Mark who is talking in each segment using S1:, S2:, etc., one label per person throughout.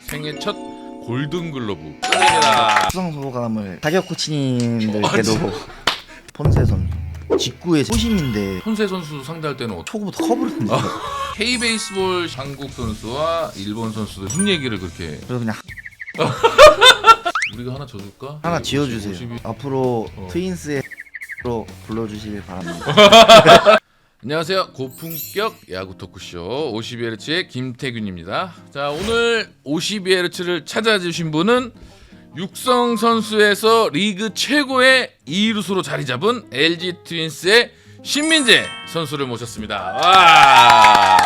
S1: 생애 첫 골든글러브 축하드립니다.
S2: 수상 소감을 타격 코치님들께도 폰세 선수 직구의 소심인데
S1: 폰세 선수 상대할 때는
S2: 초구부터 커브를 했는데
S1: K베이스볼 한국 선수와 일본 선수들 무슨 얘기를 그렇게
S2: 그래서 그냥
S1: 우리가 하나 줘줄까?
S2: 하나
S1: 네,
S2: 지어주세요.
S1: 52.
S2: 앞으로 트윈스의 로 불러주시길 바랍니다.
S1: 안녕하세요. 고품격 야구 토크쇼 52Hz의 김태균입니다. 자, 오늘 52Hz를 찾아주신 분은 육성 선수에서 리그 최고의 2루수로 자리 잡은 LG 트윈스의 신민재 선수를 모셨습니다. 와!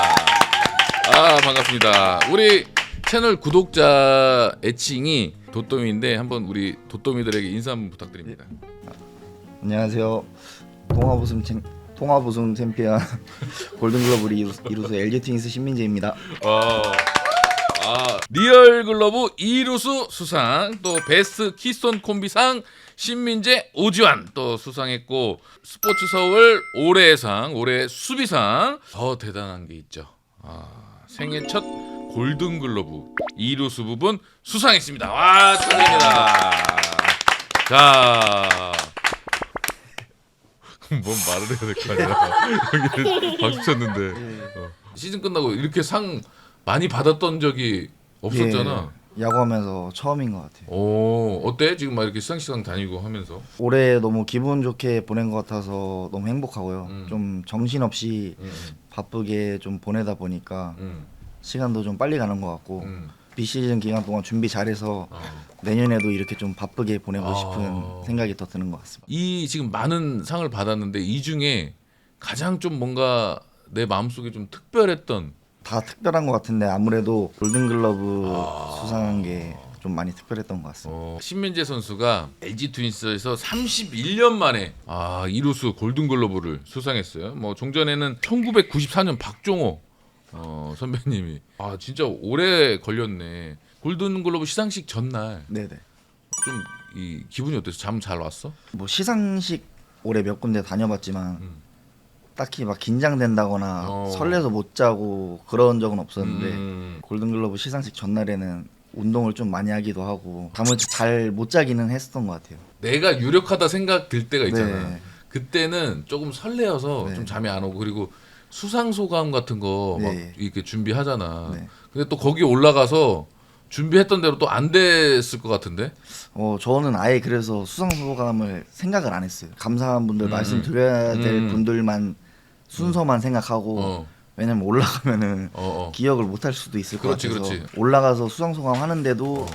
S1: 반갑습니다. 우리 채널 구독자 애칭이 도토미인데 한번 우리 도토미들에게 인사 한번 부탁드립니다.
S2: 안녕하세요. 통합우승 챔피언 골든글러브 이루수 LG 트윈스 신민재입니다.
S1: 리얼 글러브 2루수 수상, 또 베스트 키스톤 콤비상 신민재 오지환 또 수상했고, 스포츠 서울 올해의 상, 올해 수비상. 더 대단한 게 있죠. 생애 첫 골든글러브 2루수 부분 수상했습니다. 와, 축하드립니다. 자, 뭔 말을 해야 될 거 아니야. 여기 박수 쳤는데 시즌 끝나고 이렇게 상 많이 받았던 적이 없었잖아.
S2: 예, 야구하면서 처음인 것 같아요.
S1: 오, 어때? 지금 막 이렇게 시상식장 다니고 하면서.
S2: 올해 너무 기분 좋게 보낸 것 같아서 너무 행복하고요. 좀 정신없이 바쁘게 좀 보내다 보니까 시간도 좀 빨리 가는 것 같고 비시즌 기간 동안 준비 잘해서 내년에도 이렇게 좀 바쁘게 보내고 싶은 생각이 더 드는 것 같습니다.
S1: 이 지금 많은 상을 받았는데 이 중에 가장 좀 뭔가 내 마음속에 좀 특별했던.
S2: 다 특별한 것 같은데 아무래도 골든글러브 수상한 게 좀 많이 특별했던 것 같습니다.
S1: 신민재 선수가 LG 트윈스에서 31년 만에 2루수 골든글러브를 수상했어요. 뭐 종전에는 1994년 박종호 선배님이 진짜 오래 걸렸네. 골든글러브 시상식 전날
S2: 네네.
S1: 좀 이 기분이 어땠어? 잠 잘 왔어?
S2: 뭐 시상식 올해 몇 군데 다녀봤지만 딱히 막 긴장된다거나 설레서 못 자고 그런 적은 없었는데 골든글러브 시상식 전날에는 운동을 좀 많이 하기도 하고 잠을 잘 못 자기는 했었던 것 같아요.
S1: 내가 유력하다 생각 들 때가 있잖아.
S2: 네.
S1: 그때는 조금 설레어서
S2: 네.
S1: 좀 잠이 안 오고, 그리고 수상 소감 같은 거 막
S2: 네.
S1: 이렇게 준비하잖아.
S2: 네.
S1: 근데 또 거기 올라가서 준비했던 대로 또 안 됐을 것 같은데.
S2: 저는 아예 그래서 수상 소감을 생각을 안 했어요. 감사한 분들 말씀드려야 될 분들만 순서만 생각하고 왜냐면 올라가면은 기억을 못 할 수도 있을 것
S1: 그렇지,
S2: 같아서
S1: 그렇지.
S2: 올라가서 수상 소감 하는데도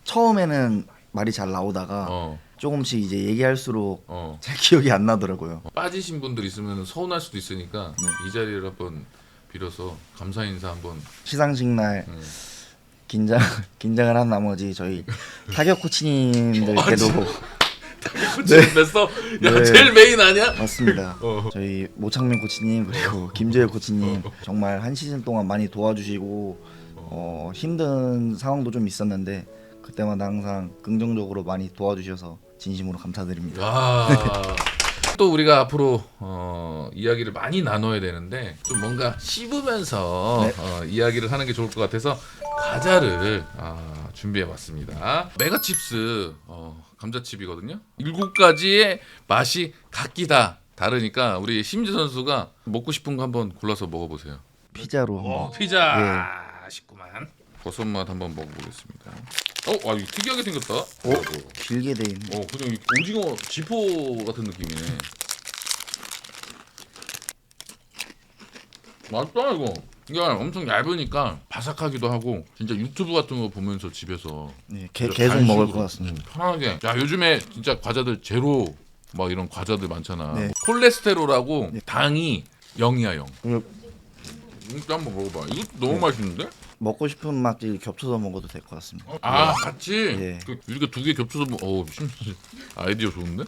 S2: 처음에는 말이 잘 나오다가 조금씩 이제 얘기할수록 잘 기억이 안 나더라고요.
S1: 빠지신 분들 있으면 서운할 수도 있으니까 이 자리를 한번 빌어서 감사 인사 한번.
S2: 시상식 날 긴장을 한 나머지 저희 타격 코치님들께도
S1: 코치님 뵀어? 야,
S2: 네.
S1: 제일 메인 아니야?
S2: 맞습니다. 저희 모창민 코치님 그리고 김재열 코치님 정말 한 시즌 동안 많이 도와주시고 힘든 상황도 좀 있었는데 그때마다 항상 긍정적으로 많이 도와주셔서 진심으로 감사드립니다.
S1: 또 우리가 앞으로 이야기를 많이 나눠야 되는데 좀 뭔가 씹으면서 이야기를 하는 게 좋을 것 같아서 과자를 준비해봤습니다. 메가칩스 감자칩이거든요. 7가지의 맛이 각기 다 다르니까 우리 심지 선수가 먹고 싶은 거 한번 골라서 먹어보세요.
S2: 피자로 한번.
S1: 피자 맛있구만. 버섯맛 한번 먹어보겠습니다. 이거 특이하게 생겼다.
S2: 길게 돼 있는.
S1: 그냥 오징어 지포 같은 느낌이네. 맛있다 이거. 이게 엄청 얇으니까 바삭하기도 하고 진짜 유튜브 같은 거 보면서 집에서
S2: 계속
S1: 간식으로,
S2: 먹을 것 같습니다.
S1: 편하게. 야, 요즘에 진짜 과자들 제로 막 이런 과자들 많잖아.
S2: 네.
S1: 콜레스테롤하고 당이 0이야 0. 이거 한번 먹어봐. 이거 너무 맛있는데?
S2: 먹고 싶은 맛이 겹쳐서 먹어도 될 것 같습니다.
S1: 같이?
S2: 예.
S1: 이렇게 2개 겹쳐서 아이디어 좋은데?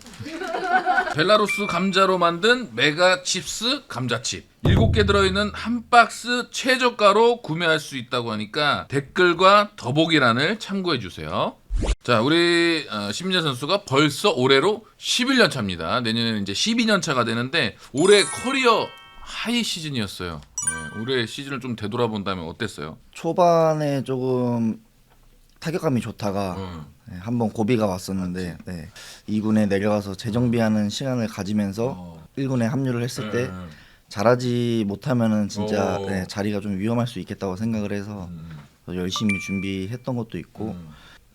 S1: 벨라루스 감자로 만든 메가칩스 감자칩 7개 들어있는 한 박스 최저가로 구매할 수 있다고 하니까 댓글과 더보기란을 참고해주세요. 자, 우리 심재 선수가 벌써 올해로 11년 차입니다. 내년에는 이제 12년 차가 되는데 올해 커리어 하이 시즌이었어요. 올해 시즌을 좀 되돌아본다면 어땠어요?
S2: 초반에 조금 타격감이 좋다가 네, 한번 고비가 왔었는데 네, 2군에 내려가서 재정비하는 시간을 가지면서 1군에 합류를 했을 때 잘하지 못하면은 진짜 네, 자리가 좀 위험할 수 있겠다고 생각을 해서 열심히 준비했던 것도 있고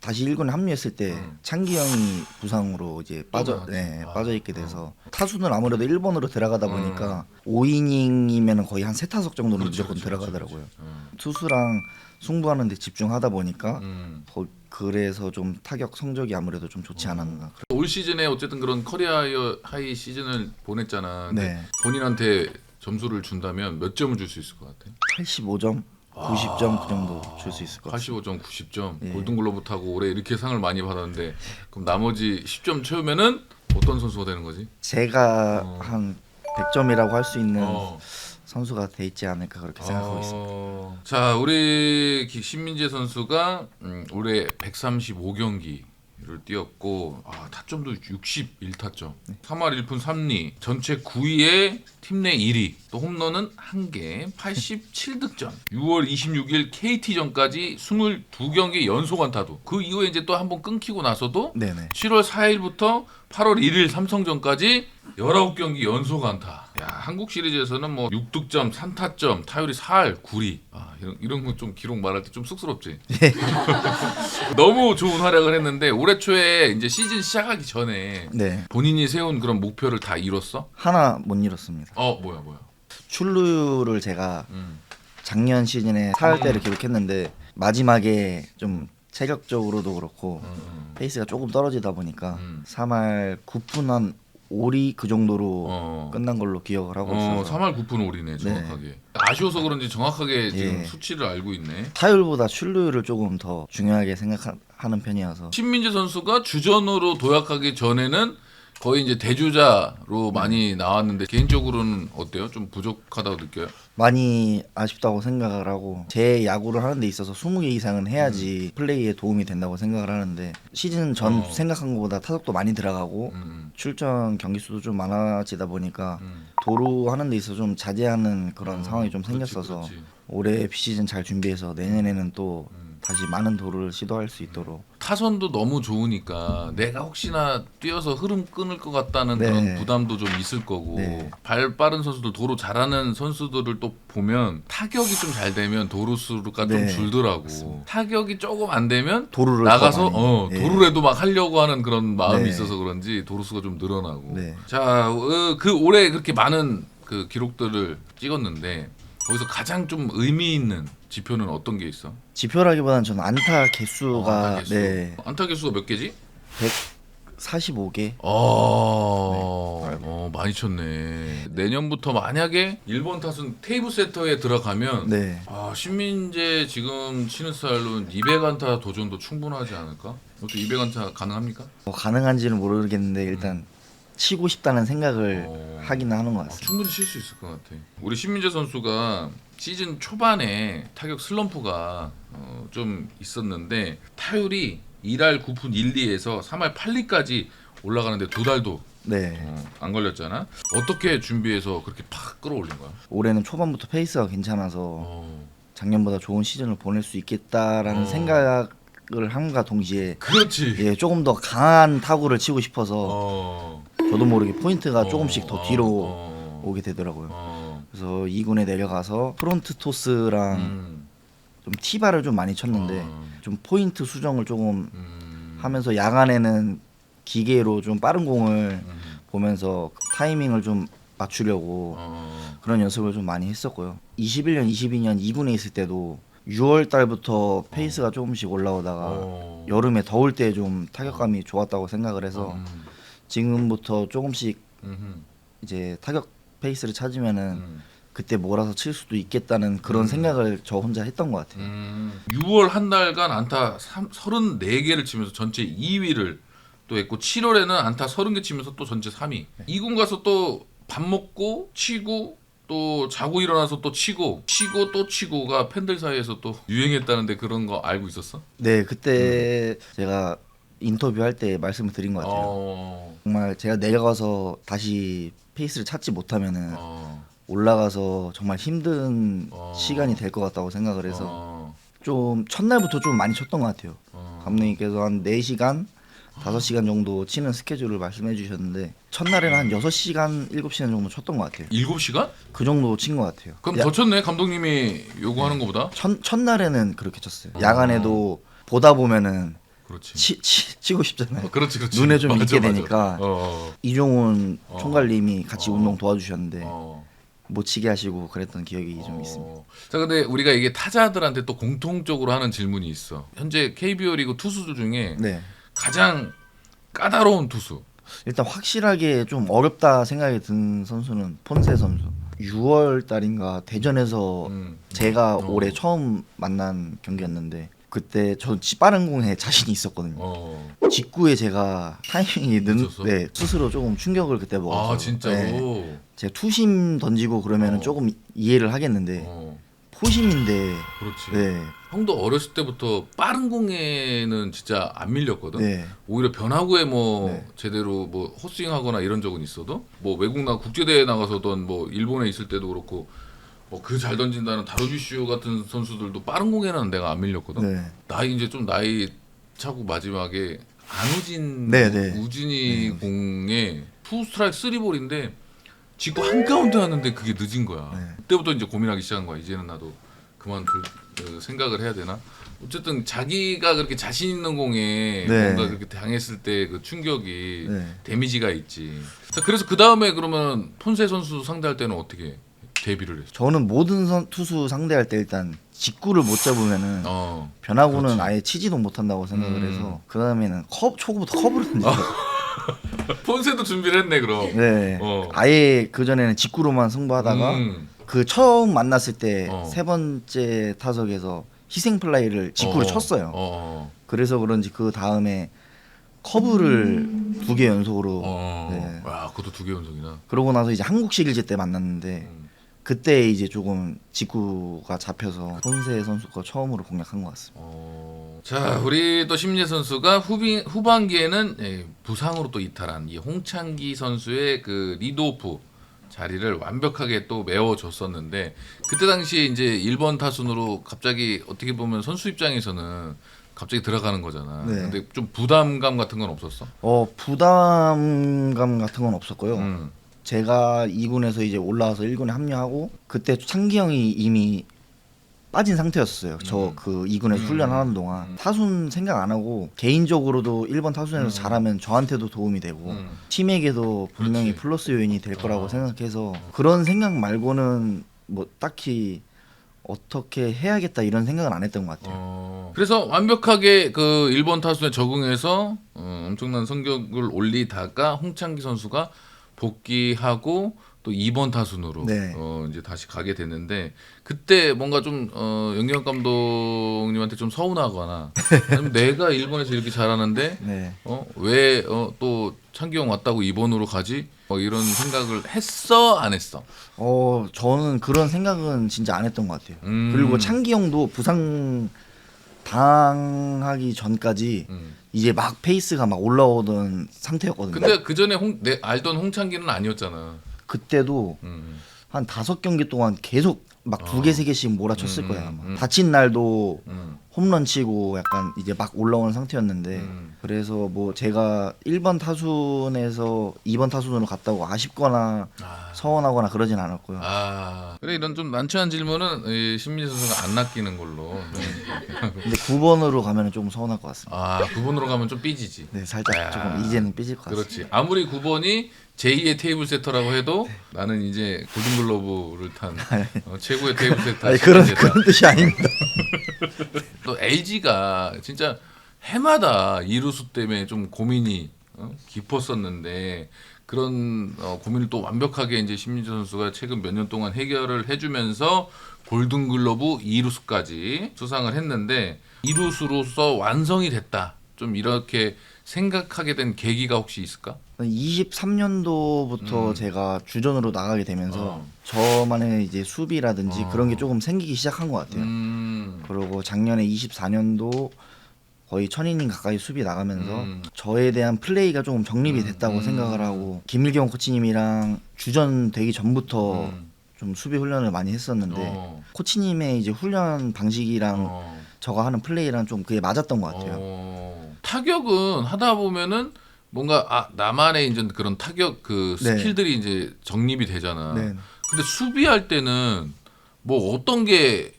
S2: 다시 1군에 합류했을 때 창기 형이 부상으로 이제 빠져 있게 돼서 타수는 아무래도 1번으로 들어가다 보니까 5이닝이면 거의 한 3타석 정도는 무조건 들어가더라고요. 투수랑 승부하는 데 집중하다 보니까 그래서 좀 타격 성적이 아무래도 좀 좋지 않았나.
S1: 올 시즌에 어쨌든 그런 커리어 하이 시즌을 보냈잖아. 근데
S2: 네.
S1: 본인한테 점수를 준다면 몇 점을 줄 수 있을 것 같아?
S2: 85점, 90점 그 정도 줄 수 있을 것 같아요.
S1: 85점, 90점.
S2: 예.
S1: 골든글러브 타고 올해 이렇게 상을 많이 받았는데 그럼 나머지 10점 채우면은 어떤 선수가 되는 거지?
S2: 제가 한 100점이라고 할 수 있는 선수가 돼 있지 않을까 그렇게 생각하고 있습니다.
S1: 자, 우리 신민재 선수가 올해 135경기를 뛰었고 타점도 61타점, 3할 1푼 3리, 전체 9위에 팀 내 1위, 또 홈런은 1개, 87득점. 6월 26일 KT전까지 22경기 연속 안타도. 그 이후에 이제 또 한번 끊기고 나서도
S2: 네네.
S1: 7월 4일부터 8월 1일 삼성전까지 19경기 연속 안타. 야, 한국 시리즈에서는 뭐 6득점, 3타점, 타율이 4할 9리. 이런 거 좀 기록 말할 때 좀 쑥스럽지. 너무 좋은 활약을 했는데 올해 초에 이제 시즌 시작하기 전에
S2: 네.
S1: 본인이 세운 그런 목표를 다 이뤘어?
S2: 하나 못 이뤘습니다.
S1: 뭐야?
S2: 출루를 제가 작년 시즌에 4할대를 기록했는데 마지막에 좀 체력적으로도 그렇고 페이스가 조금 떨어지다 보니까 3할 9푼 한 5리 그 정도로 끝난 걸로 기억을 하고 있어서
S1: 3할 9푼 5리네 정확하게. 아쉬워서 그런지 정확하게 지금 수치를 알고 있네.
S2: 타율보다 출루율을 조금 더 중요하게 생각하는 편이어서
S1: 신민재 선수가 주전으로 도약하기 전에는 거의 이제 대주자로 많이 나왔는데 개인적으로는 어때요? 좀 부족하다고 느껴요?
S2: 많이 아쉽다고 생각을 하고 제 야구를 하는 데 있어서 20개 이상은 해야지 플레이에 도움이 된다고 생각을 하는데 시즌 전 생각한 것보다 타석도 많이 들어가고 출전 경기 수도 좀 많아지다 보니까 도루 하는 데 있어서 좀 자제하는 그런 상황이 좀 생겼어서
S1: 그렇지.
S2: 올해 비시즌 잘 준비해서 내년에는 또 다시 많은 도루를 시도할 수 있도록
S1: 타선도 너무 좋으니까 내가 혹시나 뛰어서 흐름 끊을 것 같다는 그런 부담도 좀 있을 거고 발 빠른 선수들, 도루 잘하는 선수들을 또 보면 타격이 좀 잘 되면 도루 수가 좀 줄더라고. 맞습니다. 타격이 조금 안 되면
S2: 도루를
S1: 나가서 도루라도 막 하려고 하는 그런 마음이
S2: 네.
S1: 있어서 그런지 도루 수가 좀 늘어나고.
S2: 네.
S1: 자, 그 올해 그렇게 많은 그 기록들을 찍었는데 거기서 가장 좀 의미 있는 지표는 어떤 게 있어?
S2: 지표라기보다는 저는 안타 개수가
S1: 안타 개수.
S2: 네
S1: 안타 개수가 몇 개지?
S2: 145개.
S1: 많이 쳤네. 내년부터 만약에 1번 타순 테이블 세터에 들어가면
S2: 네.
S1: 신민재 지금 치는 스타일로는 200안타 도전도 충분하지 않을까? 어떻게 200안타 가능합니까?
S2: 가능한지는 모르겠는데 일단 치고 싶다는 생각을 하기는 하는 것 같습니다.
S1: 충분히 칠 수 있을 것 같아. 우리 신민재 선수가 시즌 초반에 타격 슬럼프가 좀 있었는데 타율이 1할 9푼 1리에서 3할 8리까지 올라가는데 2달도 안 걸렸잖아. 어떻게 준비해서 그렇게 팍 끌어올린 거야?
S2: 올해는 초반부터 페이스가 괜찮아서 작년보다 좋은 시즌을 보낼 수 있겠다라는 생각을 함과 동시에
S1: 그렇지.
S2: 조금 더 강한 타구를 치고 싶어서 저도 모르게 포인트가 조금씩 더 뒤로 오게 되더라고요. 그래서 2군에 내려가서 프론트 토스랑 좀 티바를 좀 많이 쳤는데 좀 포인트 수정을 조금 하면서 야간에는 기계로 좀 빠른 공을 보면서 타이밍을 좀 맞추려고 그런 연습을 좀 많이 했었고요. 21년, 22년 2군에 있을 때도 6월 달부터 페이스가 조금씩 올라오다가 여름에 더울 때 좀 타격감이 좋았다고 생각을 해서 지금부터 조금씩 이제 타격 페이스를 찾으면은 그때 몰아서 칠 수도 있겠다는 그런 생각을 저 혼자 했던 것 같아요.
S1: 6월 한 달간 안타 34개를 치면서 전체 2위를 또 했고 7월에는 안타 30개 치면서 또 전체 3위. 2군 가서 또 밥 먹고 치고 또 자고 일어나서 또 치고 또 치고가 팬들 사이에서 또 유행했다는데 그런 거 알고 있었어?
S2: 네, 그때 제가 인터뷰할 때 말씀을 드린 것 같아요. 정말 제가 내려가서 다시 페이스를 찾지 못하면은 올라가서 정말 힘든 시간이 될 것 같다고 생각을 해서 좀 첫날부터 좀 많이 쳤던 것 같아요. 감독님께서 한 4시간 5시간 정도 치는 스케줄을 말씀해 주셨는데 첫날에는 한 6시간 7시간 정도 쳤던 것 같아요.
S1: 7시간?
S2: 그 정도 친 것 같아요.
S1: 그럼 더 쳤네 감독님이 요구하는 거보다.
S2: 첫날에는 그렇게 쳤어요. 야간에도 보다 보면은
S1: 그렇지.
S2: 치고 싶잖아요.
S1: 그렇지.
S2: 눈에 좀
S1: 맞아,
S2: 익게
S1: 맞아.
S2: 되니까
S1: 어.
S2: 이종훈 총괄님이 같이 운동 도와주셨는데
S1: 어.
S2: 못 치게 하시고 그랬던 기억이 좀 있습니다.
S1: 자, 근데 우리가 이게 타자들한테 또 공통적으로 하는 질문이 있어. 현재 KBO 리그 투수들 중에
S2: 네.
S1: 가장 까다로운 투수.
S2: 일단 확실하게 좀 어렵다 생각이 든 선수는 폰세 선수. 6월 달인가 대전에서 제가 올해 처음 만난 경기였는데 그때 저 빠른 공에 자신이 있었거든요. 직구에 제가 타이밍이
S1: 미쳤어?
S2: 네, 스스로 조금 충격을 그때 먹었어요.
S1: 아 진짜로.
S2: 네. 제가 투심 던지고 그러면은 조금 이해를 하겠는데 포심인데
S1: 그렇지.
S2: 네.
S1: 형도 어렸을 때부터 빠른 공에는 진짜 안 밀렸거든.
S2: 네.
S1: 오히려 변화구에 뭐
S2: 네.
S1: 제대로 뭐 헛스윙하거나 이런 적은 있어도 뭐 외국 나 국제대회 나가서던 뭐 일본에 있을 때도 그렇고 뭐 그 잘 던진다는 다루비슈 같은 선수들도 빠른 공에는 내가 안 밀렸거든.
S2: 네.
S1: 나이 이제 좀 나이 차고 마지막에 안우진
S2: 네, 네.
S1: 우진이 공에 투 스트라이크 쓰리볼인데 직구 한 가운데 하는데 그게 늦은 거야.
S2: 네.
S1: 그때부터 이제 고민하기 시작한 거야. 이제는 나도 그만둘 생각을 해야 되나? 어쨌든 자기가 그렇게 자신 있는 공에
S2: 네.
S1: 뭔가 그렇게 당했을 때 그 충격이
S2: 네.
S1: 데미지가 있지. 자, 그래서 그 다음에 그러면 폰세 선수 상대할 때는 어떻게 데뷔를 했어?
S2: 저는 모든 투수 상대할 때 일단 직구를 못 잡으면은 변화구는
S1: 그렇지.
S2: 아예 치지도 못한다고 생각을 해서 그 다음에는 초구부터 커브를 던져요.
S1: 폰세도 준비를 했네 그럼.
S2: 네. 아예 그 전에는 직구로만 승부하다가 그 처음 만났을 때 세 번째 타석에서 희생 플라이를 직구를 쳤어요. 그래서 그런지 그 다음에 커브를 2개 연속으로. 네.
S1: 와, 그것도 2개 연속이나.
S2: 그러고 나서 이제 한국 시리즈 때 만났는데 그때 이제 조금 직구가 잡혀서 폰세 선수가 처음으로 공략한 것 같습니다.
S1: 자, 우리 또 심재 선수가 후반기에는 부상으로 또 이탈한 이 홍창기 선수의 그 리드오프 자리를 완벽하게 또 메워줬었는데 그때 당시에 이제 1번 타순으로 갑자기 어떻게 보면 선수 입장에서는 갑자기 들어가는 거잖아.
S2: 네.
S1: 근데 좀 부담감 같은 건 없었어?
S2: 부담감 같은 건 없었고요. 제가 2군에서 이제 올라와서 1군에 합류하고 그때 창기 형이 이미 빠진 상태였어요. 저 그 2군에서 훈련하는 동안 타순 생각 안 하고 개인적으로도 1번 타순에서 잘하면 저한테도 도움이 되고 팀에게도 분명히
S1: 그렇지.
S2: 플러스 요인이 될 거라고 생각해서 그런 생각 말고는 뭐 딱히 어떻게 해야겠다 이런 생각은 안 했던 것 같아요.
S1: 그래서 완벽하게 그 1번 타순에 적응해서 엄청난 성적을 올리다가 홍창기 선수가 복귀하고 또 2번 타순으로
S2: 네.
S1: 이제 다시 가게 됐는데 그때 뭔가 좀 영경 감독님한테 좀 서운하거나 아니면 내가 일본에서 이렇게 잘하는데
S2: 네.
S1: 왜 또 창기 형 왔다고 2번으로 가지? 이런 생각을 했어 안 했어?
S2: 저는 그런 생각은 진짜 안 했던 것 같아요. 그리고 창기 형도 부상 당하기 전까지 이제 막 페이스가 막 올라오던 상태였거든요.
S1: 근데 그 전에 내 알던 홍창기는 아니었잖아.
S2: 그때도 한 5경기 동안 계속 막 2개, 3개씩 몰아쳤을 거예요. 아마. 다친 날도 홈런 치고 약간 이제 막 올라오는 상태였는데 그래서 뭐 제가 1번 타순에서 2번 타순으로 갔다고 아쉽거나 서운하거나 그러진 않았고요.
S1: 그래 이런 좀 난처한 질문은 신민재 선수가 안 낚이는 걸로.
S2: 근데 9번으로 가면 좀 서운할 것 같습니다.
S1: 9번으로 가면 좀 삐지지.
S2: 네, 살짝 조금 이제는 삐질 것 같습니다.
S1: 그렇지. 아무리 9번이 제2의 테이블 세터라고 해도 나는 이제 골든글러브를 탄 최고의 테이블 세터.
S2: 아니, 그런 뜻이 아닙니다.
S1: 또 LG가 진짜 해마다 이루수 때문에 좀 고민이 깊었었는데 그런 고민을 또 완벽하게 이제 심민재 선수가 최근 몇 년 동안 해결을 해주면서 골든글러브 이루수까지 수상을 했는데 이루수로서 완성이 됐다. 좀 이렇게 생각하게 된 계기가 혹시 있을까?
S2: 23년도부터 제가 주전으로 나가게 되면서 저만의 이제 수비라든지 그런 게 조금 생기기 시작한 것 같아요. 그리고 작년에 24년도 거의 1000이닝 가까이 수비 나가면서 저에 대한 플레이가 조금 정립이 됐다고 생각을 하고 김일경 코치님이랑 주전 되기 전부터 좀 수비 훈련을 많이 했었는데 코치님의 이제 훈련 방식이랑 저가 하는 플레이랑 좀 그게 맞았던 것 같아요.
S1: 타격은 하다 보면은 뭔가 나만의 이제 그런 타격 그
S2: 네.
S1: 스킬들이 이제 정립이 되잖아.
S2: 네.
S1: 근데 수비할 때는 뭐 어떤 게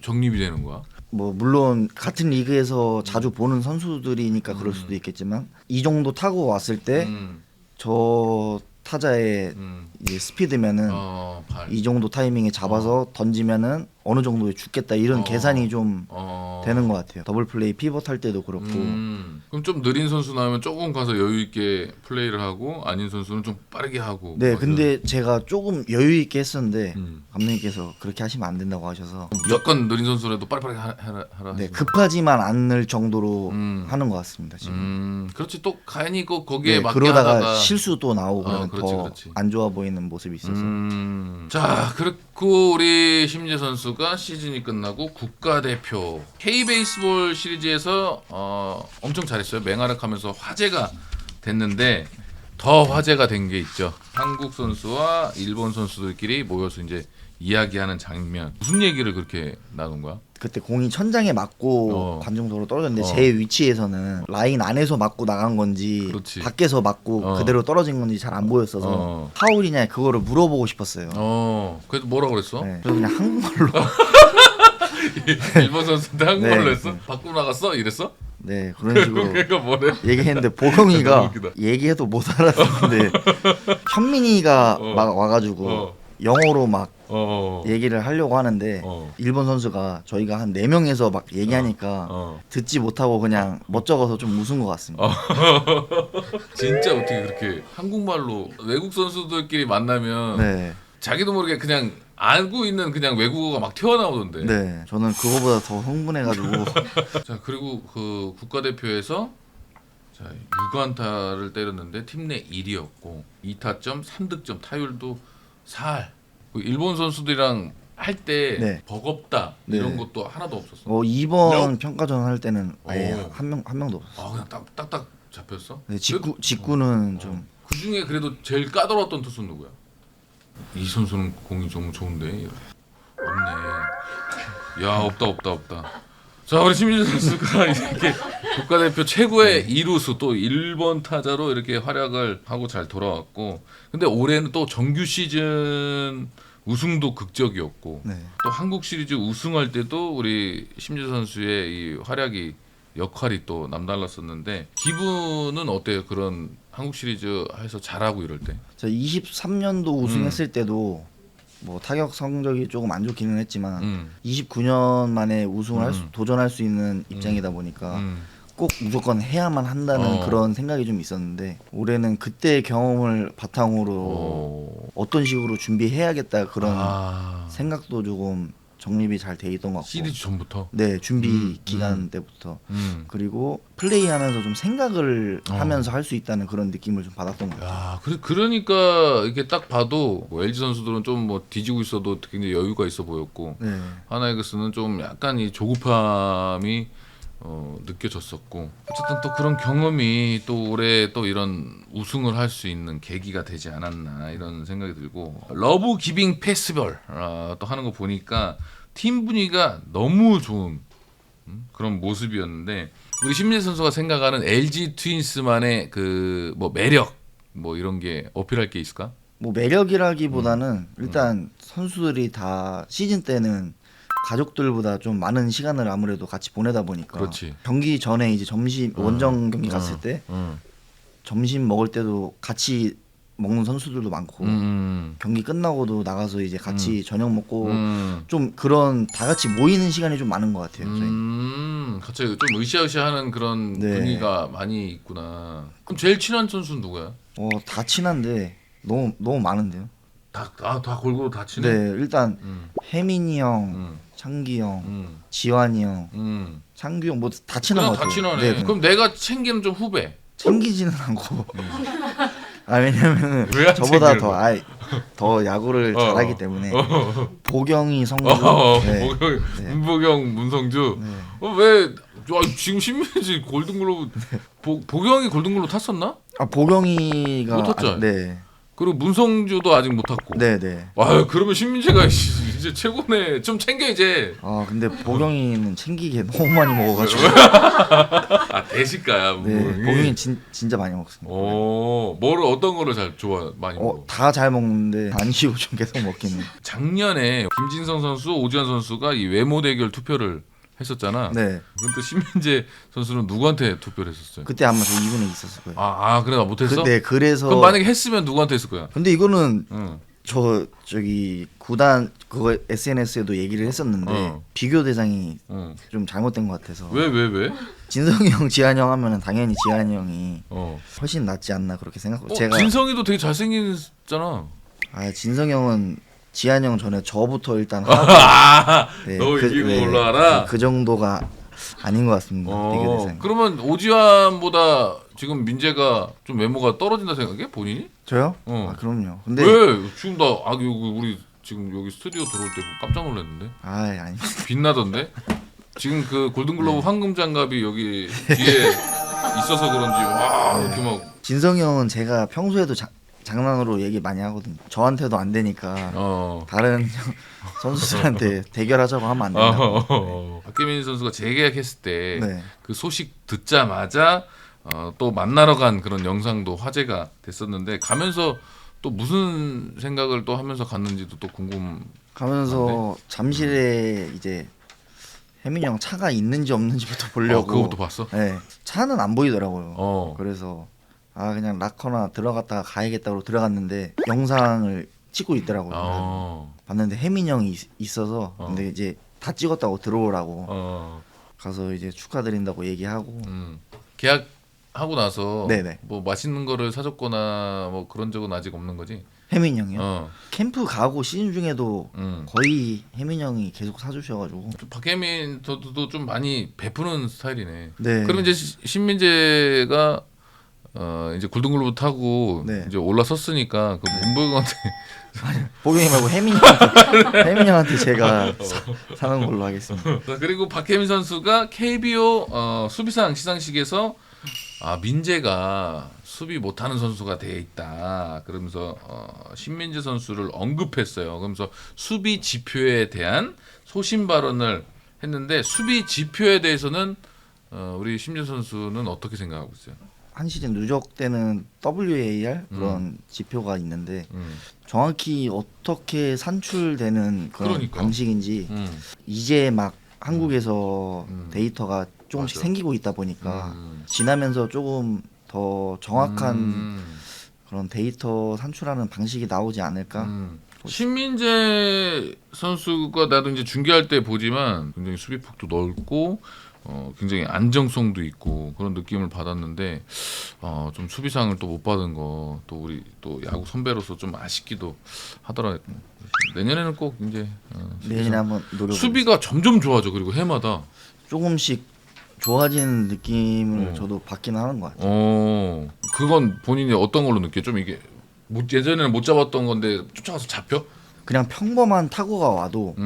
S1: 정립이 되는 거야?
S2: 뭐 물론 같은 리그에서 자주 보는 선수들이니까 그럴 수도 있겠지만 이 정도 타고 왔을 때 저 타자의 이제 스피드면은
S1: 발.
S2: 이 정도 타이밍에 잡아서 던지면은 어느 정도에 죽겠다 이런 계산이 좀 되는 것 같아요. 더블 플레이 피벗 할 때도 그렇고.
S1: 그럼 좀 느린 선수 나오면 조금 가서 여유 있게 플레이를 하고 아닌 선수는 좀 빠르게 하고.
S2: 네,
S1: 막
S2: 근데 제가 조금 여유 있게 했었는데
S1: 음.
S2: 감독님께서 그렇게 하시면 안 된다고 하셔서
S1: 무조건 느린 선수라도 빨리빨리 하라.
S2: 네,
S1: 하시는
S2: 급하지만 않을 정도로
S1: 음.
S2: 하는 것 같습니다 지금.
S1: 그렇지 또 가연히 거기에
S2: 네,
S1: 맞게
S2: 그러다가
S1: 하다가
S2: 실수 또 나오고 그러면
S1: 그렇지,
S2: 더
S1: 그렇지.
S2: 안 좋아 보이는 모습이 있어서.
S1: 자, 그렇고 우리 심재 선수가 시즌이 끝나고 국가대표 K베이스볼 시리즈에서 엄청 잘했어요. 맹활약하면서 화제가 됐는데 더 화제가 된 게 있죠. 한국 선수와 일본 선수들끼리 모여서 이제 이야기하는 장면. 무슨 얘기를 그렇게 나눈 거야?
S2: 그때 공이 천장에 맞고 관중석으로 떨어졌는데 제 위치에서는 라인 안에서 맞고 나간 건지
S1: 그렇지.
S2: 밖에서 맞고 그대로 떨어진 건지 잘 안 보였어서 파울이냐 그거를 물어보고 싶었어요.
S1: 그래서 뭐라 그랬어?
S2: 네, 그래서 그냥 한국말로
S1: 일본 선수인데 한국말로
S2: 네.
S1: 했어? 바꾸고 나갔어? 이랬어?
S2: 네 그런 식으로
S1: 그러니까 뭐래?
S2: 얘기했는데
S1: 너무
S2: 보경이가
S1: 웃기다.
S2: 얘기해도 못 알아듣는데 현민이가 막 와가지고 영어로 막 얘기를 하려고 하는데 일본 선수가 저희가 한 4명에서 막 얘기하니까 듣지 못하고 그냥 멋쩍어서 좀 웃은 것 같습니다.
S1: 진짜 어떻게 그렇게 한국말로 외국 선수들끼리 만나면
S2: 네,
S1: 자기도 모르게 그냥 알고 있는 그냥 외국어가 막 튀어나오던데.
S2: 네, 저는 그거보다 더 흥분해가지고
S1: 자 그리고 그 국가대표에서 자 6안타를 때렸는데 팀 내 1위였고 2타점, 3득점, 타율도 4할. 일본 선수들이랑 할 때
S2: 네.
S1: 버겁다
S2: 네.
S1: 이런 것도 하나도 없었어.
S2: 이번 평가전 할 때는 아예
S1: 오.
S2: 한 명도 없었어요.
S1: 그냥 딱딱 잡혔어.
S2: 네, 직구는
S1: 그래도,
S2: 좀
S1: 그 중에 그래도 제일 까다로웠던 투수는 누구야? 이 선수는 공이 너무 좋은데 없네. 야 없다. 자 우리 심리전 선수가 이렇게 국가대표 최고의 이루수 또 1번 타자로 이렇게 활약을 하고 잘 돌아왔고 근데 올해는 또 정규 시즌 우승도 극적이었고
S2: 네.
S1: 또 한국 시리즈 우승할 때도 우리 심재 선수의 이 활약이 역할이 또 남달랐었는데 기분은 어때요? 그런 한국 시리즈 해서 잘하고 이럴 때.
S2: 저 23년도 우승했을 때도 뭐 타격 성적이 조금 안 좋기는 했지만 29년 만에 우승을 도전할 수 있는 입장이다 보니까 꼭 무조건 해야만 한다는 그런 생각이 좀 있었는데 올해는 그때의 경험을 바탕으로 어떤 식으로 준비해야겠다 그런 생각도 조금 정립이 잘 돼 있던 것 같고
S1: 시리즈 전부터.
S2: 네 준비 기간 때부터 그리고 플레이하면서 좀 생각을 하면서 할 수 있다는 그런 느낌을 좀 받았던 것 같아요.
S1: 야, 그러니까 이렇게 딱 봐도 뭐 LG 선수들은 좀 뭐 뒤지고 있어도 굉장히 여유가 있어 보였고
S2: 네.
S1: 하나이글스는 좀 약간 이 조급함이 느껴졌었고 어쨌든 또 그런 경험이 또 올해 또 이런 우승을 할 수 있는 계기가 되지 않았나 이런 생각이 들고 러브 기빙 페스티벌 또 하는 거 보니까 팀 분위기가 너무 좋은 그런 모습이었는데 우리 심재 선수가 생각하는 LG 트윈스만의 그 뭐 매력 뭐 이런 게 어필할 게 있을까?
S2: 뭐 매력이라기보다는 일단 선수들이 다 시즌 때는 가족들보다 좀 많은 시간을 아무래도 같이 보내다 보니까
S1: 그렇지.
S2: 경기 전에 이제 점심 원정 경기 갔을 때 점심 먹을 때도 같이 먹는 선수들도 많고 경기 끝나고도 나가서 이제 같이 저녁 먹고 좀 그런 다 같이 모이는 시간이 좀 많은 것 같아요. 저희.
S1: 갑자기 좀 으쌰으쌰하는 그런
S2: 네.
S1: 분위기가 많이 있구나. 그럼 제일 친한 선수는 누구야?
S2: 다 친한데 너무 많은데요.
S1: 다 골고루 다 친해?
S2: 네, 일단 혜민이 형, 창기 형, 지환이 형, 창규 형 뭐 다 친한
S1: 그냥
S2: 것
S1: 다
S2: 같아요.
S1: 친하네.
S2: 네,
S1: 그럼 내가 챙기는 좀 후배.
S2: 챙기지는 않고 왜냐면은
S1: 왜안
S2: 저보다
S1: 챙겨요?
S2: 더 야구를 잘하기 때문에 보경이 성주 네.
S1: 문보경, 문성주.
S2: 네.
S1: 왜 지금 신민지 골든글로브 보경이 골든글로브 탔었나?
S2: 보경이가
S1: 못 탔죠?
S2: 네.
S1: 그리고 문성주도 아직 못 탔고.
S2: 네.
S1: 와 그러면 신민재가 이제 최고네. 좀 챙겨 이제.
S2: 근데 보경이는 챙기게 너무 많이 먹어가지고
S1: 대식가야.
S2: 네, 보경이 진짜 많이 먹습니다.
S1: 뭐를 어떤 거를 잘 좋아 많이 먹어?
S2: 다 잘 먹는데 안 쉬고 좀 계속 먹기는.
S1: 작년에 김진성 선수, 오지환 선수가 이 외모 대결 투표를 했었잖아.
S2: 네.
S1: 근데 신민재 선수는 누구한테 투표를 했었어요?
S2: 그때 아마 저 2분에 있었을 거예요.
S1: 그래 못했어?
S2: 네, 그래서.
S1: 그럼 만약에 했으면 누구한테 했을 거야?
S2: 근데 이거는
S1: 응.
S2: 저기 구단 그거 SNS에도 얘기를 했었는데 비교 대상이 좀 잘못된 것 같아서.
S1: 왜?
S2: 진성이 형, 지한이 형 하면은 당연히 지한이 형이 훨씬 낫지 않나 그렇게 생각하고. 제가
S1: 진성이도 되게 잘생겼잖아.
S2: 진성이 형은 지한이 형 전에 저부터 일단 하고. 네,
S1: 너 이기고 올라와라.
S2: 그 정도가 아닌 것 같습니다. 비교 대상.
S1: 그러면 오지환보다 지금 민재가 좀 외모가 떨어진다 생각해? 본인이?
S2: 저요?
S1: 어.
S2: 그럼요. 근데
S1: 왜? 지금 나 여기 우리 지금 여기 스튜디오 들어올 때 깜짝 놀랐는데
S2: 아니.
S1: 빛나던데? 지금 그 골든글로브 황금 장갑이 여기 뒤에 있어서 그런지 와 이렇게 막
S2: 진성이 형은 제가 평소에도 장난으로 얘기 많이 하거든요. 저한테도 안 되니까 다른 선수들한테 대결하자고 하면 안 된다고.
S1: 박계민 선수가 재계약했을 때
S2: 네.
S1: 그 소식 듣자마자 또 만나러 간 그런 영상도 화제가 됐었는데 가면서 또 무슨 생각을 또 하면서 갔는지도 또 궁금.
S2: 가면서 잠실에 이제 혜민이 형 차가 있는지 없는지부터 보려고.
S1: 그것도 봤어?
S2: 네. 차는 안 보이더라고요.
S1: 어.
S2: 그래서 그냥 락커나 들어갔다가 가야겠다고 들어갔는데 영상을 찍고 있더라고요. 봤는데 혜민이 형이 있어서 근데 이제 다 찍었다고 들어오라고 가서 이제 축하드린다고 얘기하고.
S1: 계약하고 나서
S2: 네네.
S1: 뭐 맛있는 거를 사줬거나 뭐 그런 적은 아직 없는 거지?
S2: 혜민이 형이요? 캠프 가고 시즌 중에도 거의 혜민이 형이 계속 사주셔가지고.
S1: 박혜민 선수도 좀 많이 베푸는 스타일이네.
S2: 네.
S1: 그럼 이제 신민재가 이제 골든글로브 타고
S2: 네.
S1: 이제 올라섰으니까 그 문보경한테
S2: 보경이 말고 혜민이 형한테 제가 사는 걸로 하겠습니다.
S1: 그리고 박혜민 선수가 KBO 수비상 시상식에서 민재가 수비 못하는 선수가 돼 있다. 그러면서 신민재 선수를 언급했어요. 그러면서 수비 지표에 대한 소신 발언을 했는데 수비 지표에 대해서는 우리 신민재 선수는 어떻게 생각하고 있어요?
S2: 한 시즌 누적 때는 WAR 그런 지표가 있는데 정확히 어떻게 산출되는 그런
S1: 그러니까.
S2: 방식인지 이제 막 한국에서 데이터가 조금씩
S1: 맞아.
S2: 생기고 있다 보니까 지나면서 조금 더 정확한 그런 데이터 산출하는 방식이 나오지 않을까.
S1: 신민재 선수가 나도 이제 중계할 때 보지만 굉장히 수비폭도 넓고 굉장히 안정성도 있고 그런 느낌을 받았는데 좀 수비상을 또 못 받은 거 또 우리 또 야구 선배로서 좀 아쉽기도 하더라고요. 내년에는 꼭 이제
S2: 내년에 한번 노력.
S1: 수비가 점점 좋아져. 그리고 해마다
S2: 조금씩 좋아지는 느낌을 저도 받긴 하는 것 같아요.
S1: 그건 본인이 어떤 걸로 느껴? 좀 이게 예전에는 못 잡았던 건데 쫓아가서 잡혀?
S2: 그냥 평범한 타구가 와도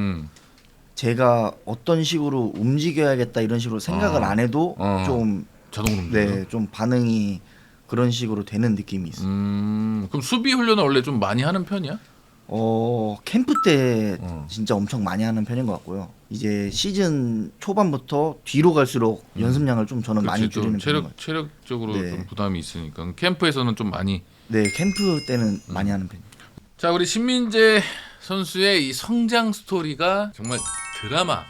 S2: 제가 어떤 식으로 움직여야겠다 이런 식으로 생각을 안 해도 좀
S1: 자동으로 움직여.
S2: 좀 반응이 그런 식으로 되는 느낌이 있어요.
S1: 그럼 수비 훈련을 원래 좀 많이 하는 편이야?
S2: 캠프 때 진짜 엄청 많이 하는 편인 것 같고요. 이제 시즌 초반부터 뒤로 갈수록 연습량을 좀 저는 많이 줄이는 편인 것 같아요.
S1: 체력적으로
S2: 네.
S1: 좀 부담이 있으니까 캠프에서는 좀 많이.
S2: 네, 캠프 때는 많이 하는 편이에요.
S1: 자, 우리 신민재 선수의 이 성장 스토리가 정말 드라마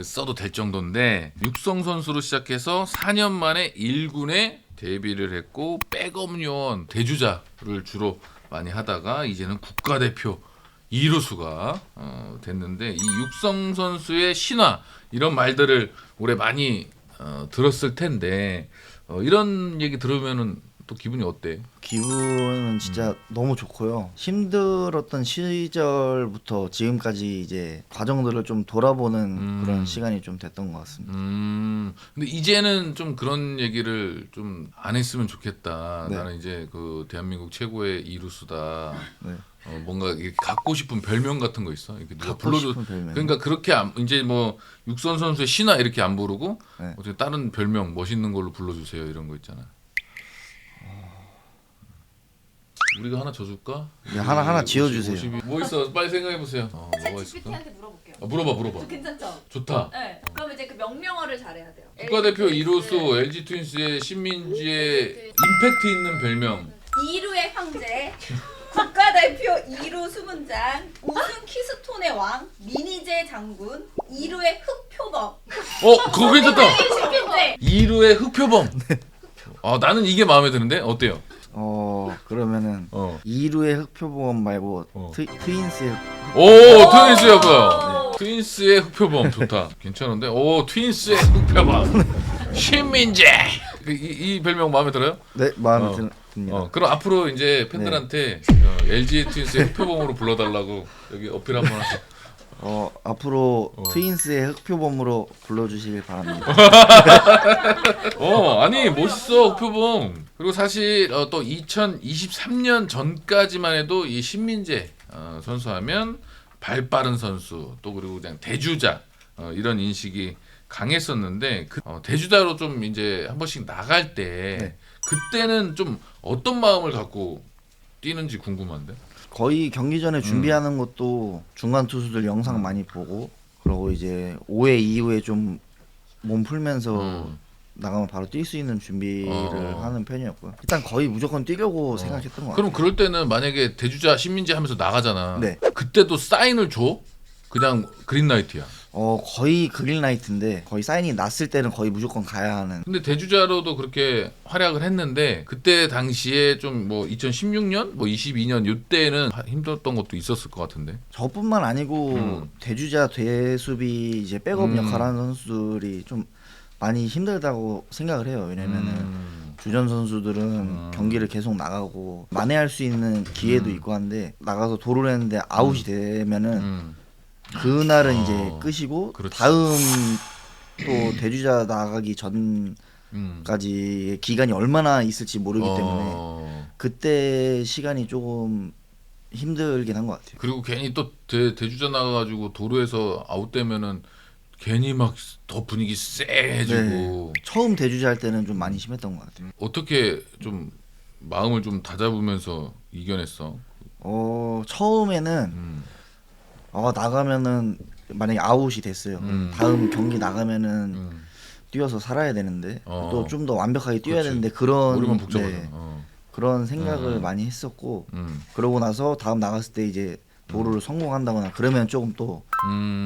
S1: 써도 될 정도인데 육성 선수로 시작해서 4년 만에 1군에 데뷔를 했고 백업 요원 대주자를 주로 많이 하다가 이제는 국가대표 이루수가 됐는데 이 육성 선수의 신화 이런 말들을 올해 많이 들었을 텐데 이런 얘기 들으면은 또 기분이 어때?
S2: 기분은 진짜 너무 좋고요. 힘들었던 시절부터 지금까지 이제 과정들을 좀 돌아보는 그런 시간이 좀 됐던 것 같습니다.
S1: 근데 이제는 좀 그런 얘기를 좀 안 했으면 좋겠다.
S2: 네.
S1: 나는 이제 그 대한민국 최고의 이루수다.
S2: 네.
S1: 뭔가 이렇게 갖고 싶은 별명 같은 거 있어? 이렇게 누가
S2: 갖고
S1: 불러줘.
S2: 싶은 별명.
S1: 그러니까 그렇게 이제 뭐 육선 선수의 신화 이렇게 안 부르고
S2: 네.
S1: 어떻게 다른 별명 멋있는 걸로 불러주세요 이런 거 있잖아. 우리가 하나 줘줄까?
S2: 네, 하나 지어주세요.
S1: 52. 뭐 있어? 빨리 생각해 보세요. 뭐가 있을까?
S3: GPT한테 물어볼게요.
S1: 물어봐.
S3: 괜찮죠?
S1: 좋다.
S3: 네. 그럼 이제 그 명령어를 잘해야 돼요.
S1: 국가대표 이루수 LG 트윈스의 신민지의 임팩트 있는 별명.
S3: 이루의 황제, 국가대표 이루 수문장, 우승 키스톤의 왕, 미니제 장군, 이루의 흑표범.
S1: 그거 괜찮다.
S3: 신민재.
S1: 이루의 흑표범. 나는 이게 마음에 드는데 어때요?
S2: 그러면은 이루의 흑표범 말고 트윈스의
S1: 트윈스였고요. 트윈스의 흑표범 좋다. 괜찮은데? 트윈스의 흑표범. 신민재. 이 별명 마음에 들어요?
S2: 네 마음에 듭니다.
S1: 그럼 앞으로 이제 팬들한테 LG 트윈스의 흑표범으로 불러달라고 여기 어필 한번 하세요.
S2: 앞으로 트윈스의 흑표범으로 불러주시길 바랍니다.
S1: 아니 멋있어 흑표범. 그리고 사실 또 2023년 전까지만 해도 이 신민재 선수하면 발 빠른 선수 또 그리고 그냥 대주자 이런 인식이 강했었는데 대주자로 좀 이제 한 번씩 나갈 때 그때는 좀 어떤 마음을 갖고 뛰는지 궁금한데.
S2: 거의 경기 전에 준비하는 것도 중간 투수들 영상 많이 보고 그러고 이제 5회 이후에 좀 몸 풀면서 나가면 바로 뛸 수 있는 준비를 하는 편이었고요. 일단 거의 무조건 뛰려고 생각했던 것 같아요.
S1: 그럼 그럴 때는 만약에 대주자 신민재 하면서 나가잖아.
S2: 네.
S1: 그때도 사인을 줘? 그냥 그린라이트야.
S2: 거의 그린라이트인데 거의 사인이 났을 때는 거의 무조건 가야 하는.
S1: 근데 대주자로도 그렇게 활약을 했는데 그때 당시에 좀 뭐 2016년, 뭐 22년 이때는 힘들었던 것도 있었을 것 같은데.
S2: 저뿐만 아니고 대주자 대수비 이제 백업 역할하는 선수들이 좀 많이 힘들다고 생각을 해요. 왜냐면은 주전 선수들은 경기를 계속 나가고 만회할 수 있는 기회도 있고 한데 나가서 도루를 했는데 아웃이 되면은 그날은 이제 끝이고
S1: 그렇지.
S2: 다음 또 대주자 나가기 전까지 기간이 얼마나 있을지 모르기 때문에 그때 시간이 조금 힘들긴 한 것 같아요.
S1: 그리고 괜히 또 대주자 나가가지고 도루에서 아웃되면은 괜히 막 더 분위기 쎄해지고.
S2: 처음 대주자 할 때는 좀 많이 심했던 것 같아요.
S1: 어떻게 좀 마음을 좀 다잡으면서 이겨냈어?
S2: 처음에는 나가면은 만약에 아웃이 됐어요. 다음 경기 나가면은 뛰어서 살아야 되는데 또 좀 더 완벽하게 뛰어야
S1: 그렇지.
S2: 되는데 그런
S1: 머리만 복잡하잖아.
S2: 네, 그런 생각을 많이 했었고
S1: 음.
S2: 그러고 나서 다음 나갔을 때 이제 도루를 성공한다거나 그러면 조금 또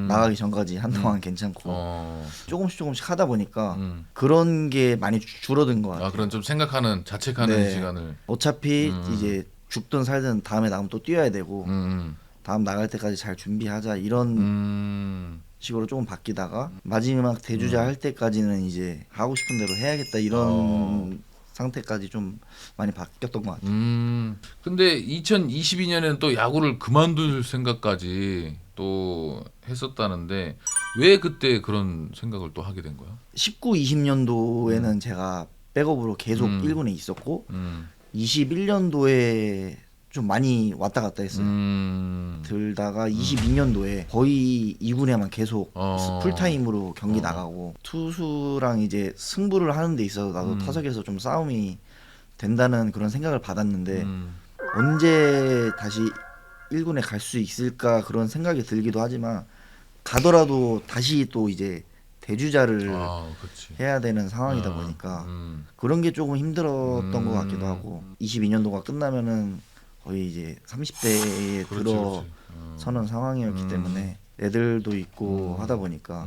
S2: 나가기 전까지 한동안 괜찮고 조금씩 하다 보니까 그런 게 많이 줄어든 것 같아요.
S1: 그런 좀 생각하는 자책하는
S2: 네.
S1: 시간을.
S2: 어차피 이제 죽든 살든 다음에 나가면 또 뛰어야 되고 다음 나갈 때까지 잘 준비하자 이런 식으로 조금 바뀌다가 마지막 대주자 할 때까지는 이제 하고 싶은 대로 해야겠다 이런 상태까지 좀 많이 바뀌었던 것 같아요.
S1: 근데 2022년에는 또 야구를 그만둘 생각까지 또 했었다는데 왜 그때 그런 생각을 또 하게 된 거야?
S2: 19, 20년도에는 제가 백업으로 계속 1군에 있었고 21년도에 좀 많이 왔다 갔다 했어요. 들다가 22년도에 거의 2군에만 계속 풀타임으로 경기 나가고 투수랑 이제 승부를 하는 데 있어서 나도 타석에서 좀 싸움이 된다는 그런 생각을 받았는데 언제 다시 1군에 갈 수 있을까 그런 생각이 들기도 하지만 가더라도 다시 또 이제 대주자를
S1: 그렇지.
S2: 해야 되는 상황이다 보니까 그런 게 조금 힘들었던 것 같기도 하고 22년도가 끝나면은 거의 이제 30대에 들어서는 상황이었기 때문에 애들도 있고 하다 보니까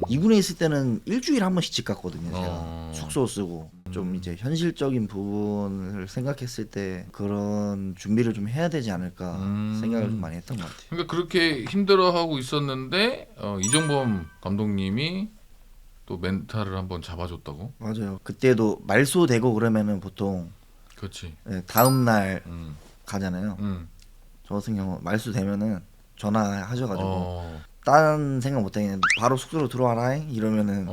S2: 2군에 있을 때는 일주일에 한 번씩 집 갔거든요. 제가 숙소 쓰고 좀 이제 현실적인 부분을 생각했을 때 그런 준비를 좀 해야 되지 않을까 생각을 좀 많이 했던 것 같아요.
S1: 그러니까 그렇게 힘들어하고 있었는데 이정범 감독님이 또 멘탈을 한번 잡아줬다고?
S2: 맞아요. 그때도 말소되고 그러면은 보통
S1: 그렇지.
S2: 다음 날 가잖아요.
S1: 음.
S2: 저 같은 경우 말소되면은 전화하셔가지고 다른 생각 못하겠는데 바로 숙소로 들어와라 이러면은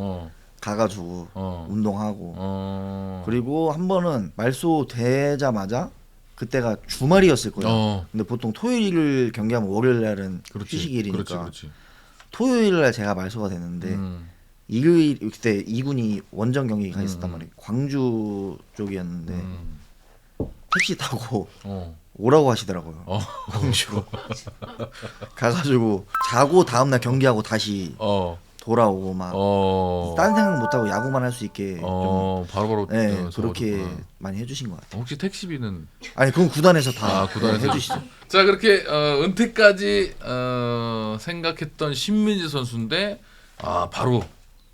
S2: 가가지고 운동하고 그리고 한 번은 말소되자마자 그때가 주말이었을 거예요. 근데 보통 토요일 경기하면 월요일 날은 휴식일이니까
S1: 그렇지.
S2: 토요일 날 제가 말소가 됐는데 일요일 그때 2군이 원정 경기가 있었단 말이에요. 광주 쪽이었는데 택시 타고 오라고 하시더라고요. 광주 가가지고 자고 다음날 경기하고 다시 돌아오고 막 딴 생각 못하고 야구만 할 수 있게 좀
S1: 바로바로
S2: 네, 그렇게 많이 해주신 것 같아요.
S1: 혹시 택시비는
S2: 아니 그건 구단에서 다
S1: 구단에서
S2: 해주시죠.
S1: 자 그렇게 은퇴까지 생각했던 신민재 선수인데 바로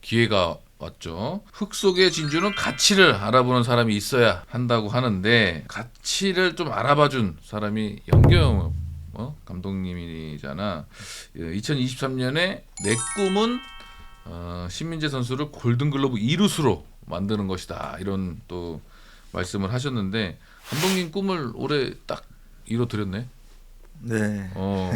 S1: 기회가 왔죠. 흙 속의 진주는 가치를 알아보는 사람이 있어야 한다고 하는데 가치를 좀 알아봐준 사람이 연경 감독님이잖아. 2023년에 내 꿈은 신민재 선수를 골든글러브 2루수로 만드는 것이다. 이런 또 말씀을 하셨는데 감독님 꿈을 올해 딱 이뤄드렸네.
S2: 네.
S1: 어.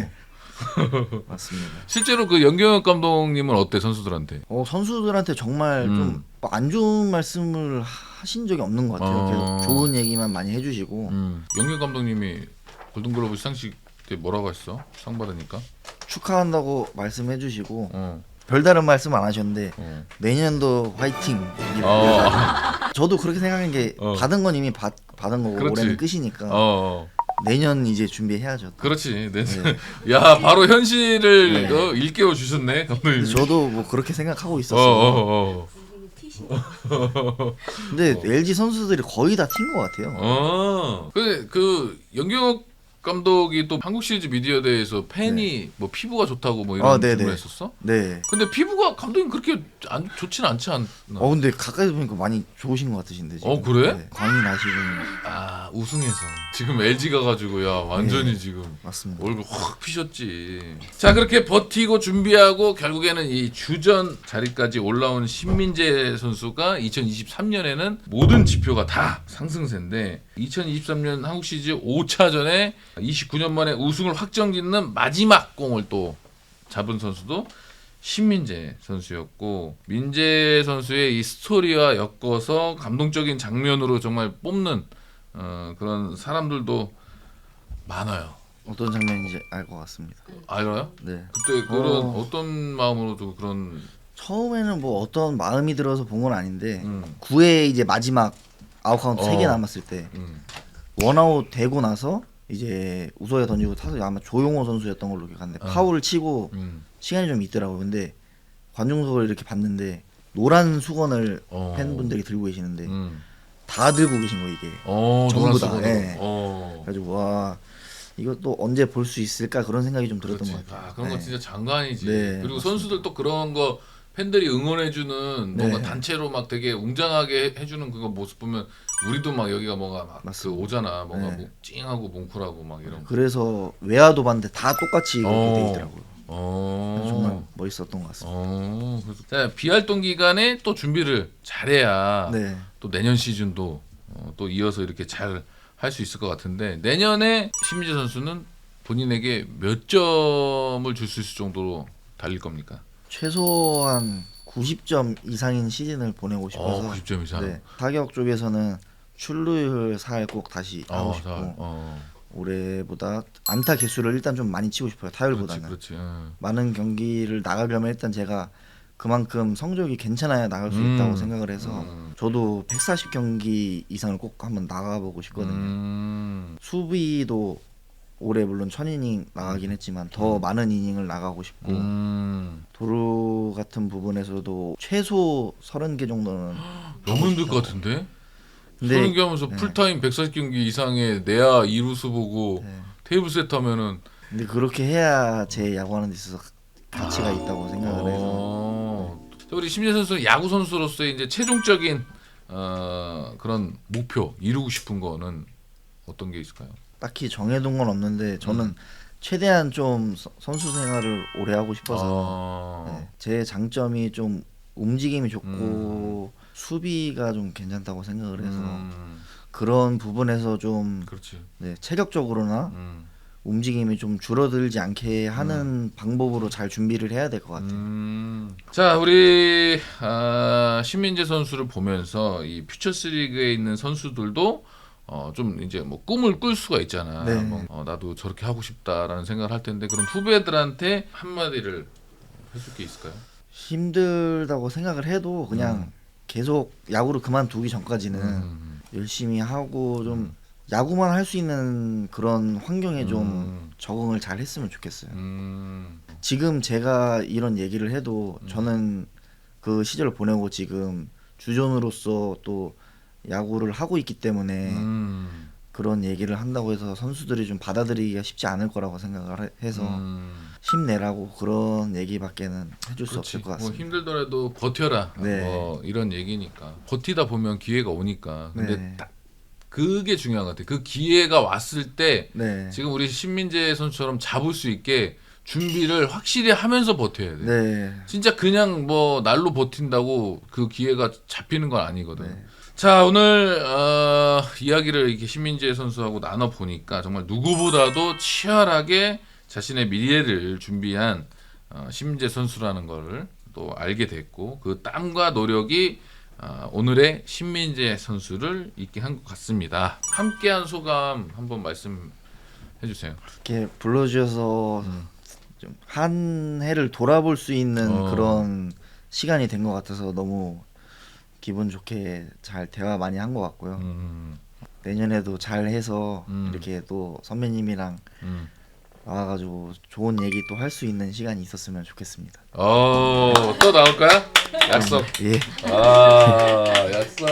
S2: 맞습니다.
S1: 실제로 그 연경혁 감독님은 어때 선수들한테?
S2: 선수들한테 정말 좀 안 좋은 말씀을 하신 적이 없는 것 같아요. 계속 좋은 얘기만 많이 해주시고.
S1: 연경 감독님이 골든글러브 시상식 때 뭐라고 했어? 상 받으니까?
S2: 축하한다고 말씀해주시고 별다른 말씀 안 하셨는데 내년도 화이팅. 저도 그렇게 생각한 게 받은 건 이미 받은 거고
S1: 그렇지.
S2: 올해는 끝이니까 내년 이제 준비해야죠.
S1: 그렇지.
S2: 네.
S1: 야 바로 현실을 일깨워 주셨네 감독님.
S2: 저도 뭐 그렇게 생각하고 있었어요. 근데 LG 선수들이 거의 다 튄 것 같아요.
S1: 근데 그 연경혁 감독이 또 한국 시리즈 미디어 대회에서 팬이 뭐 피부가 좋다고 뭐 이런 질문을 했었어?
S2: 네.
S1: 근데 피부가 감독님 그렇게 좋진 않지 않나?
S2: 근데 가까이서 보니까 많이 좋으신 것 같으신데 지금.
S1: 그래?
S2: 네. 광이 나시고.
S1: 우승해서 지금 LG 가가지고 야 완전히 지금
S2: 맞습니다.
S1: 얼굴 확 피셨지. 자 그렇게 버티고 준비하고 결국에는 이 주전 자리까지 올라온 신민재 선수가 2023년에는 모든 지표가 다 상승세인데 2023년 한국 시리즈 5차전에 29년 만에 우승을 확정짓는 마지막 공을 또 잡은 선수도 신민재 선수였고 민재 선수의 이 스토리와 엮어서 감동적인 장면으로 정말 뽑는 그런 사람들도 많아요.
S2: 어떤 장면인지 알 것 같습니다.
S1: 알아요?
S2: 네.
S1: 그때 그런 어떤 마음으로도 그런
S2: 처음에는 뭐 어떤 마음이 들어서 본 건 아닌데 9회 이제 마지막 아웃카운트 3개 남았을 때 원아웃 되고 나서 이제 우서에 던지고 타서 아마 조용호 선수였던 걸로 기억하는데 파울을 치고 시간이 좀 있더라고요. 근데 관중석을 이렇게 봤는데 노란 수건을 팬분들이 들고 계시는데 다 들고 계신 거 이게 전부 다. 예. 그래가지고 와 이거 또 언제 볼 수 있을까 그런 생각이 좀 들었던 것 같아요.
S1: 그런 거 진짜 장관이지.
S2: 네,
S1: 그리고
S2: 맞습니다.
S1: 선수들 또 그런 거 팬들이 응원해주는 뭔가 단체로 막 되게 웅장하게 해주는 그거 모습 보면 우리도 막 여기가 뭔가 막 그 오잖아. 뭔가 뭐 찡하고 뭉클하고 막 이런.
S2: 그래서 외야도 봤는데 다 똑같이 이렇게 돼 있더라고요. 정말 멋있었던 것 같습니다.
S1: 그래서 자, 비활동 기간에 또 준비를 잘해야
S2: 네.
S1: 또 내년 시즌도 또 이어서 이렇게 잘 할 수 있을 것 같은데 내년에 신민재 선수는 본인에게 몇 점을 줄 수 있을 정도로 달릴 겁니까?
S2: 최소한 90점 이상인 시즌을 보내고 싶어서
S1: 90점 이상.
S2: 네. 타격 쪽에서는 출루율 살 꼭 다시 하고 싶고 올해보다 안타 개수를 일단 좀 많이 치고 싶어요. 타율보다는.
S1: 그렇지.
S2: 많은 경기를 나가려면 일단 제가 그만큼 성적이 괜찮아야 나갈 수 있다고 생각을 해서 저도 140경기 이상을 꼭 한번 나가보고 싶거든요. 수비도 올해 물론 1000이닝 나가긴 했지만 더 많은 이닝을 나가고 싶고 도루 같은 부분에서도 최소 30개 정도는
S1: 너무 힘들 것 같은데?
S2: 근데
S1: 30개 하면서 풀타임 140경기 이상의 내야 2루수 보고 테이블 세트 하면은
S2: 근데 그렇게 해야 제 야구하는 데 있어서 가치가 있다고 생각을 해서
S1: 우리 신민재 선수는 야구 선수로서의 이제 최종적인 그런 목표 이루고 싶은 거는 어떤 게 있을까요?
S2: 딱히 정해둔 건 없는데 저는 최대한 좀 선수 생활을 오래 하고 싶어서 네, 제 장점이 좀 움직임이 좋고 수비가 좀 괜찮다고 생각을 해서 그런 부분에서 좀
S1: 그렇지.
S2: 네, 체력적으로나 움직임이 좀 줄어들지 않게 하는 방법으로 잘 준비를 해야 될 것 같아요.
S1: 자, 우리 신민재 선수를 보면서 이 퓨처스리그에 있는 선수들도 좀 이제 뭐 꿈을 꿀 수가 있잖아.
S2: 네.
S1: 나도 저렇게 하고 싶다라는 생각을 할 텐데 그런 후배들한테 한마디를 해줄 게 있을까요?
S2: 힘들다고 생각을 해도 그냥 계속 야구를 그만두기 전까지는 열심히 하고 좀 야구만 할 수 있는 그런 환경에 좀 적응을 잘 했으면 좋겠어요. 지금 제가 이런 얘기를 해도 저는 그 시절을 보내고 지금 주전으로서 또 야구를 하고 있기 때문에 그런 얘기를 한다고 해서 선수들이 좀 받아들이기가 쉽지 않을 거라고 생각을 해서 힘내라고 그런 얘기밖에는 해줄 수
S1: 그렇지.
S2: 없을 것
S1: 뭐
S2: 같습니다.
S1: 힘들더라도 버텨라.
S2: 네.
S1: 뭐 이런 얘기니까 버티다 보면 기회가 오니까. 근데
S2: 네.
S1: 딱 그게 중요한 것 같아. 그 기회가 왔을 때
S2: 네.
S1: 지금 우리 신민재 선수처럼 잡을 수 있게 준비를 확실히 하면서 버텨야 돼.
S2: 네.
S1: 진짜 그냥 뭐 날로 버틴다고 그 기회가 잡히는 건 아니거든.
S2: 네.
S1: 자, 오늘 이야기를 이렇게 신민재 선수하고 나눠 보니까 정말 누구보다도 치열하게 자신의 미래를 준비한 신민재 선수라는 거를 또 알게 됐고 그 땀과 노력이 오늘의 신민재 선수를 있게 한 것 같습니다. 함께한 소감 한번 말씀해 주세요.
S2: 이렇게 불러주셔서 좀 한 해를 돌아볼 수 있는 그런 시간이 된 것 같아서 너무 기분 좋게 잘 대화 많이 한 것 같고요. 내년에도 잘 해서 이렇게 또 선배님이랑 나와가지고 좋은 얘기 또 할 수 있는 시간이 있었으면 좋겠습니다.
S1: 또 나올까요? 약속.
S2: 예.
S1: 약속.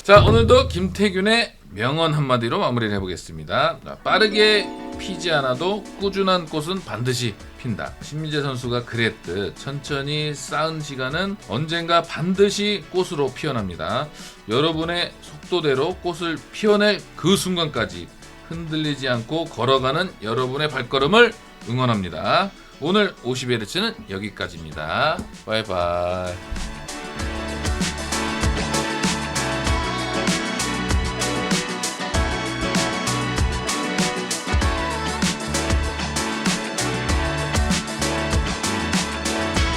S1: 자, 오늘도 김태균의 명언 한마디로 마무리를 해보겠습니다. 자, 빠르게 피지 않아도 꾸준한 꽃은 반드시 핀다. 신민재 선수가 그랬듯 천천히 쌓은 시간은 언젠가 반드시 꽃으로 피어납니다. 여러분의 속도대로 꽃을 피워낼 그 순간까지 흔들리지 않고 걸어가는 여러분의 발걸음을 응원합니다. 오늘 50Hz는 여기까지입니다. 바이바이.